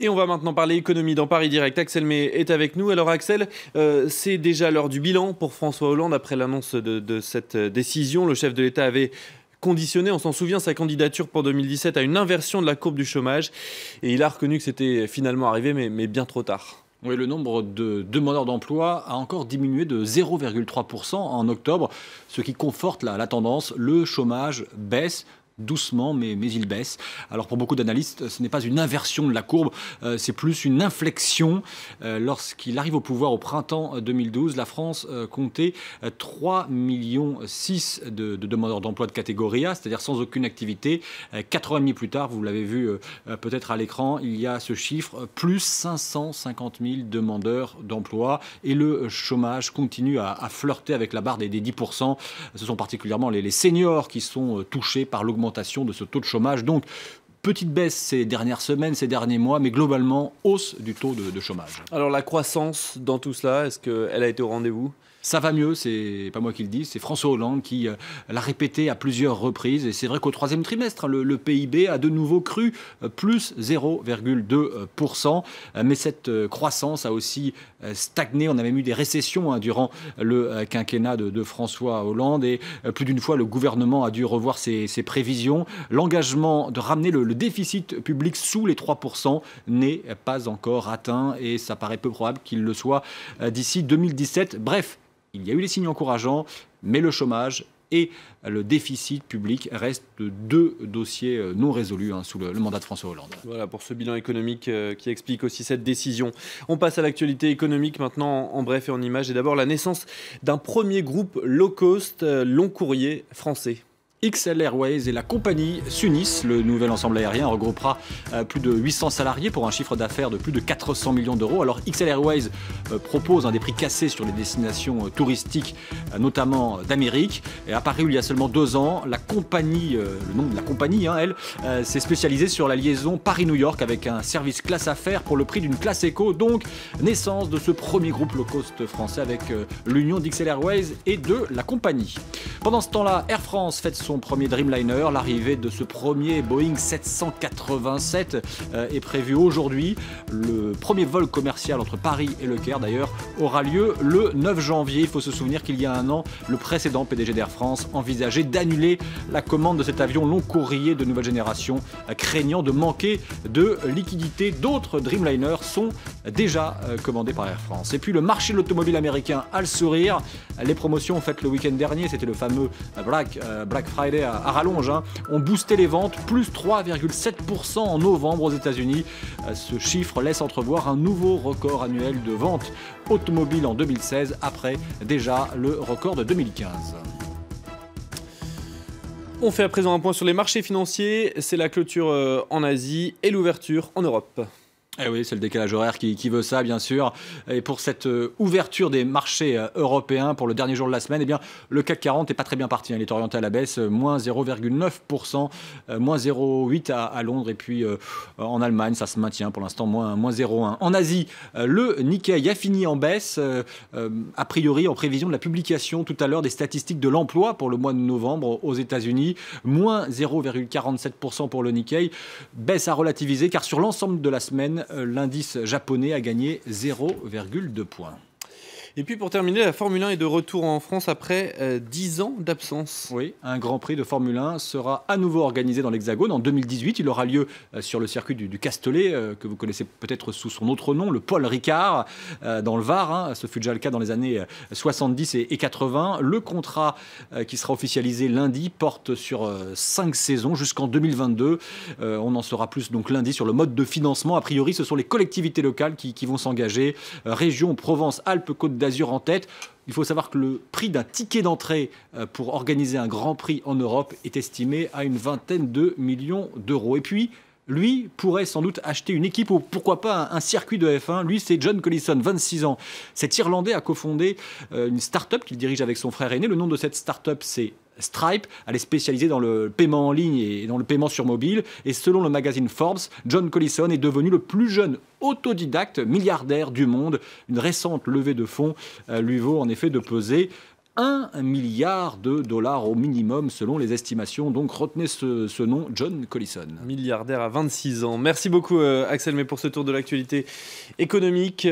Et on va maintenant parler économie dans Paris Direct. Axel May est avec nous. Alors Axel, c'est déjà l'heure du bilan pour François Hollande après l'annonce de cette décision. Le chef de l'État avait conditionné, on s'en souvient, sa candidature pour 2017 à une inversion de la courbe du chômage. Et il a reconnu que c'était finalement arrivé, mais bien trop tard. Oui, le nombre de demandeurs d'emploi a encore diminué de 0,3% en octobre, ce qui conforte la tendance. Le chômage baisse. Doucement, mais il baisse. Alors pour beaucoup d'analystes, ce n'est pas une inversion de la courbe, c'est plus une inflexion. Lorsqu'il arrive au pouvoir au printemps 2012, la France comptait 3,6 millions de demandeurs d'emploi de catégorie A, c'est-à-dire sans aucune activité. 4 ans et demi plus tard, vous l'avez vu peut-être à l'écran, il y a ce chiffre, plus 550 000 demandeurs d'emploi. Et le chômage continue à flirter avec la barre des 10%. Ce sont particulièrement les seniors qui sont touchés par l'augmentation de ce taux de chômage. Donc, petite baisse ces dernières semaines, ces derniers mois, mais globalement, hausse du taux de chômage. Alors, la croissance dans tout cela, est-ce qu'elle a été au rendez-vous ? Ça va mieux, c'est pas moi qui le dis, c'est François Hollande qui l'a répété à plusieurs reprises. Et c'est vrai qu'au troisième trimestre, le PIB a de nouveau cru, plus 0,2%. Mais cette croissance a aussi stagné. On a même eu des récessions durant le quinquennat de François Hollande. Et plus d'une fois, le gouvernement a dû revoir ses prévisions. L'engagement de ramener le déficit public sous les 3% n'est pas encore atteint. Et ça paraît peu probable qu'il le soit d'ici 2017. Bref. Il y a eu des signes encourageants, mais le chômage et le déficit public restent deux dossiers non résolus sous le mandat de François Hollande. Voilà pour ce bilan économique qui explique aussi cette décision. On passe à l'actualité économique maintenant en bref et en images. Et d'abord la naissance d'un premier groupe low cost, long courrier français. XL Airways et la compagnie s'unissent. Le nouvel ensemble aérien regroupera plus de 800 salariés pour un chiffre d'affaires de plus de 400 millions d'euros. Alors XL Airways propose des prix cassés sur les destinations touristiques, notamment d'Amérique. Et apparu il y a seulement 2 ans, la compagnie, le nom de la compagnie, elle, s'est spécialisée sur la liaison Paris-New York avec un service classe affaires pour le prix d'une classe éco. Donc naissance de ce premier groupe low cost français avec l'union d'XL Airways et de la compagnie. Pendant ce temps-là, Air France fête son premier Dreamliner. L'arrivée de ce premier Boeing 787 est prévue aujourd'hui. Le premier vol commercial entre Paris et Le Caire, d'ailleurs, aura lieu le 9 janvier. Il faut se souvenir qu'il y a un an, le précédent PDG d'Air France envisageait d'annuler la commande de cet avion long courrier de nouvelle génération, craignant de manquer de liquidité. D'autres Dreamliners sont déjà commandés par Air France. Et puis le marché de l'automobile américain a le sourire. Les promotions faites le week-end dernier, c'était le fameux Black Friday à rallonge, ont boosté les ventes, plus 3,7% en novembre aux États-Unis. Ce chiffre laisse entrevoir un nouveau record annuel de ventes automobiles en 2016, après déjà le record de 2015. On fait à présent un point sur les marchés financiers. C'est la clôture en Asie et l'ouverture en Europe. Eh oui, c'est le décalage horaire qui veut ça, bien sûr. Et pour cette ouverture des marchés européens pour le dernier jour de la semaine, eh bien, le CAC 40 n'est pas très bien parti. Il est orienté à la baisse, moins 0,9%, moins 0,8% à Londres. Et puis en Allemagne, ça se maintient pour l'instant, moins 0,1%. En Asie, le Nikkei a fini en baisse, a priori en prévision de la publication tout à l'heure des statistiques de l'emploi pour le mois de novembre aux États-Unis. Moins 0,47% pour le Nikkei. Baisse à relativiser car sur l'ensemble de la semaine, l'indice japonais a gagné 0,2 points. Et puis pour terminer, la Formule 1 est de retour en France après 10 ans d'absence. Oui, un Grand Prix de Formule 1 sera à nouveau organisé dans l'Hexagone en 2018. Il aura lieu sur le circuit du Castellet, que vous connaissez peut-être sous son autre nom, le Paul Ricard, dans le Var. Ce fut déjà le cas dans les années 70 et 80. Le contrat qui sera officialisé lundi porte sur 5 saisons jusqu'en 2022. On en saura plus donc lundi sur le mode de financement. A priori, ce sont les collectivités locales qui vont s'engager. Région Provence-Alpes-Côte d'Azur en tête. Il faut savoir que le prix d'un ticket d'entrée pour organiser un Grand Prix en Europe est estimé à une vingtaine de millions d'euros. Et puis, lui pourrait sans doute acheter une équipe ou pourquoi pas un circuit de F1. Lui, c'est John Collison, 26 ans. Cet Irlandais a cofondé une start-up qu'il dirige avec son frère aîné. Le nom de cette start-up, c'est Stripe. Elle est spécialisée dans le paiement en ligne et dans le paiement sur mobile. Et selon le magazine Forbes, John Collison est devenu le plus jeune autodidacte milliardaire du monde. Une récente levée de fonds lui vaut en effet de peser 1 milliard de dollars au minimum selon les estimations. Donc retenez ce nom, John Collison. Milliardaire à 26 ans. Merci beaucoup Axel May pour ce tour de l'actualité économique.